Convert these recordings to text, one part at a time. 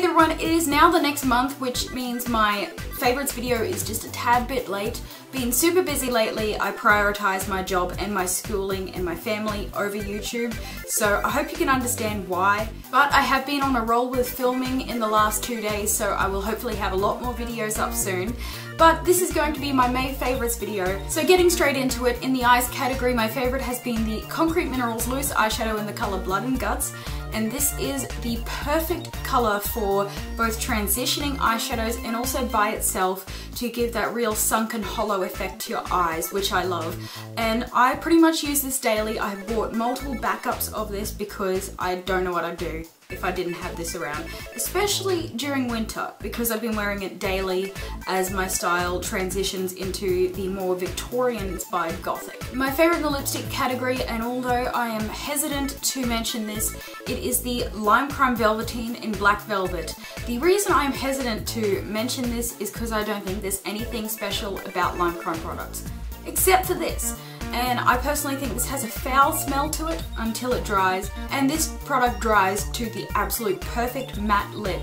Hey there everyone, it is now the next month, which means my favorites video is just a tad bit late. Been super busy lately. I prioritize my job and my schooling and my family over YouTube, so I hope you can understand why. But I have been on a roll with filming in the last 2 days, so I will hopefully have a lot more videos up soon. But this is going to be my May favorites video. So getting straight into it, in the eyes category, my favorite has been the Concrete Minerals Loose Eyeshadow in the color Blood and Guts. And this is the perfect color for both transitioning eyeshadows and also by itself to give that real sunken hollow effect to your eyes, which I love. And I pretty much use this daily. I've bought multiple backups of this because I don't know what I'd do if I didn't have this around, especially during winter, because I've been wearing it daily as my style transitions into the more Victorian inspired gothic. My favorite in the lipstick category, and although I am hesitant to mention this, it is the Lime Crime Velveteen in Black Velvet. The reason I'm hesitant to mention this is because I don't think there's anything special about Lime Crime products, except for this. And I personally think this has a foul smell to it until it dries, and this product dries to the absolute perfect matte lip,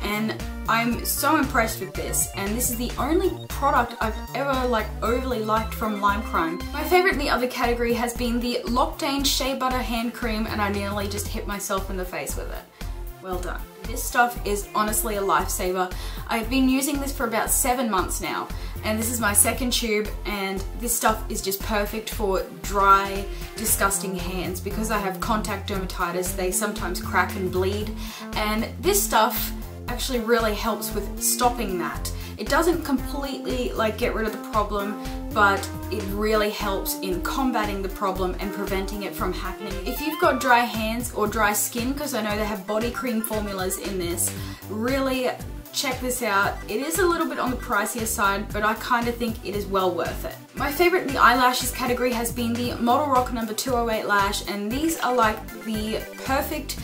and I'm so impressed with this, and this is the only product I've ever overly liked from Lime Crime. My favourite in the other category has been the L'Occitane Shea Butter Hand Cream, and I nearly just hit myself in the face with it. Well done. This stuff is honestly a lifesaver. I've been using this for about 7 months now, and this is my second tube, and this stuff is just perfect for dry, disgusting hands. Because I have contact dermatitis, they sometimes crack and bleed, and this stuff actually really helps with stopping that. It doesn't completely get rid of the problem, but it really helps in combating the problem and preventing it from happening. If you've got dry hands or dry skin, because I know they have body cream formulas in this, really check this out. It is a little bit on the pricier side, but I kind of think it is well worth it. My favorite in the eyelashes category has been the Model Rock No. 208 Lash, and these are like the perfect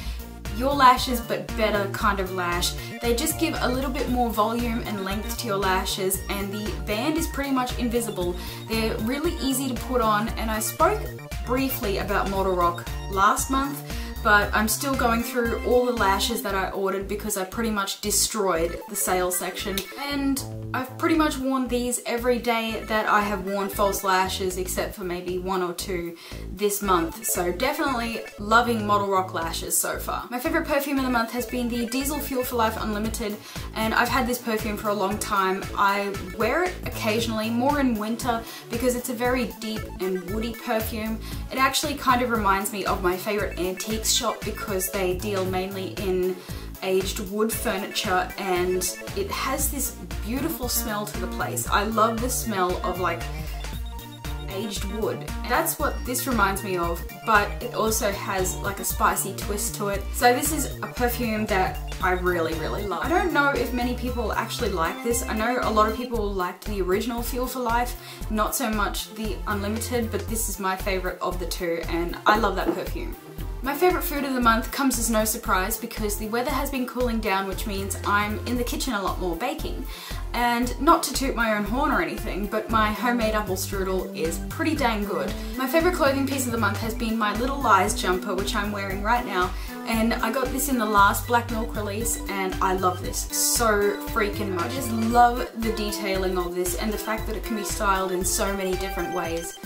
your lashes but better kind of lash. They just give a little bit more volume and length to your lashes, and the band is pretty much invisible. They're really easy to put on, and I spoke briefly about Model Rock last month, but I'm still going through all the lashes that I ordered because I pretty much destroyed the sales section, and I've pretty much worn these every day that I have worn false lashes, except for maybe 1 or 2 this month. So definitely loving Model Rock lashes so far. My favorite perfume of the month has been the Diesel Fuel for Life Unlimited, and I've had this perfume for a long time. I wear it occasionally, more in winter, because it's a very deep and woody perfume. It actually kind of reminds me of my favorite antiques shop because they deal mainly in aged wood furniture, and it has this beautiful smell to the place. I love the smell of aged wood. That's what this reminds me of, but it also has a spicy twist to it. So this is a perfume that I really love. I don't know if many people actually like this. I know a lot of people liked the original Fuel for Life, not so much the Unlimited, but this is my favorite of the two, and I love that perfume. My favorite food of the month comes as no surprise because the weather has been cooling down, which means I'm in the kitchen a lot more baking. And not to toot my own horn or anything, but my homemade apple strudel is pretty dang good. My favorite clothing piece of the month has been my Little Lies jumper, which I'm wearing right now. And I got this in the last Black Milk release, and I love this so freaking much. I just love the detailing of this and the fact that it can be styled in so many different ways.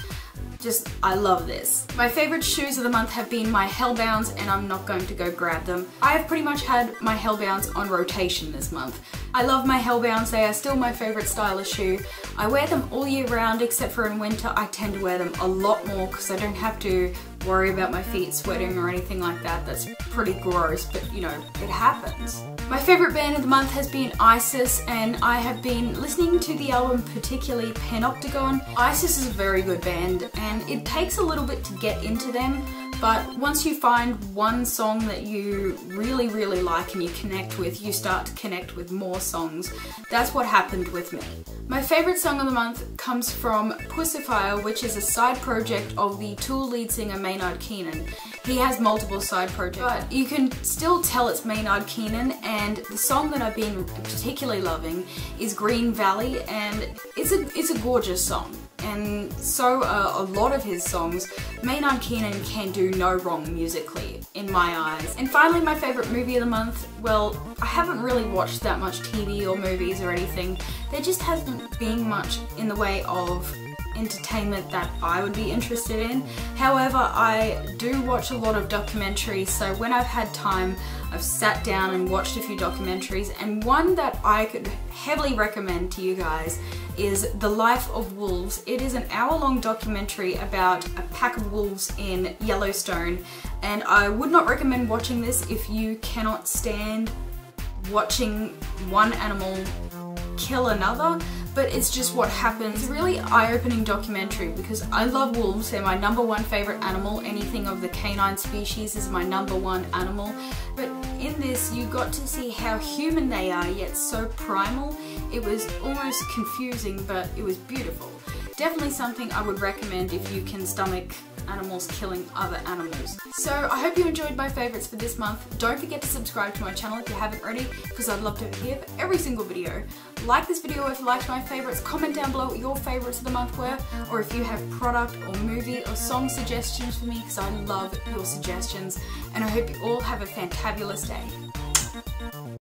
I love this. My favorite shoes of the month have been my Hellbounds, and I'm not going to go grab them. I have pretty much had my Hellbounds on rotation this month. I love my Hellbounds. They are still my favorite style of shoe. I wear them all year round, except for in winter I tend to wear them a lot more because I don't have to worry about my feet sweating or anything like that. That's pretty gross, but you know, it happens. My favorite band of the month has been Isis, and I have been listening to the album, particularly Panopticon. Isis is a very good band, and it takes a little bit to get into them, but once you find one song that you really like and you connect with, you start to connect with more songs. That's what happened with me. My favorite song of the month comes from Pussifier, which is a side project of the Tool lead singer Maynard Keenan. He has multiple side projects, but you can still tell it's Maynard Keenan, and the song that I've been particularly loving is Green Valley, and it's a gorgeous song. and so are a lot of his songs. Maynard Keenan can do no wrong musically, in my eyes. And finally, my favourite movie of the month, well, I haven't really watched that much TV or movies or anything. There just hasn't been much in the way of entertainment that I would be interested in. However, I do watch a lot of documentaries, so when I've had time, I've sat down and watched a few documentaries, and one that I could heavily recommend to you guys is The Life of Wolves. It is an hour-long documentary about a pack of wolves in Yellowstone, and I would not recommend watching this if you cannot stand watching one animal kill another, but it's just what happens. It's a really eye-opening documentary because I love wolves. They're my #1 favorite animal. Anything of the canine species is my #1 animal. But in this, you got to see how human they are, yet so primal. It was almost confusing, but it was beautiful. Definitely something I would recommend if you can stomach animals killing other animals. So I hope you enjoyed my favourites for this month. Don't forget to subscribe to my channel if you haven't already, because I'd love to hear every single video. Like this video if you liked my favourites, comment down below what your favourites of the month were, or if you have product or movie or song suggestions for me, because I love your suggestions. And I hope you all have a fantabulous day.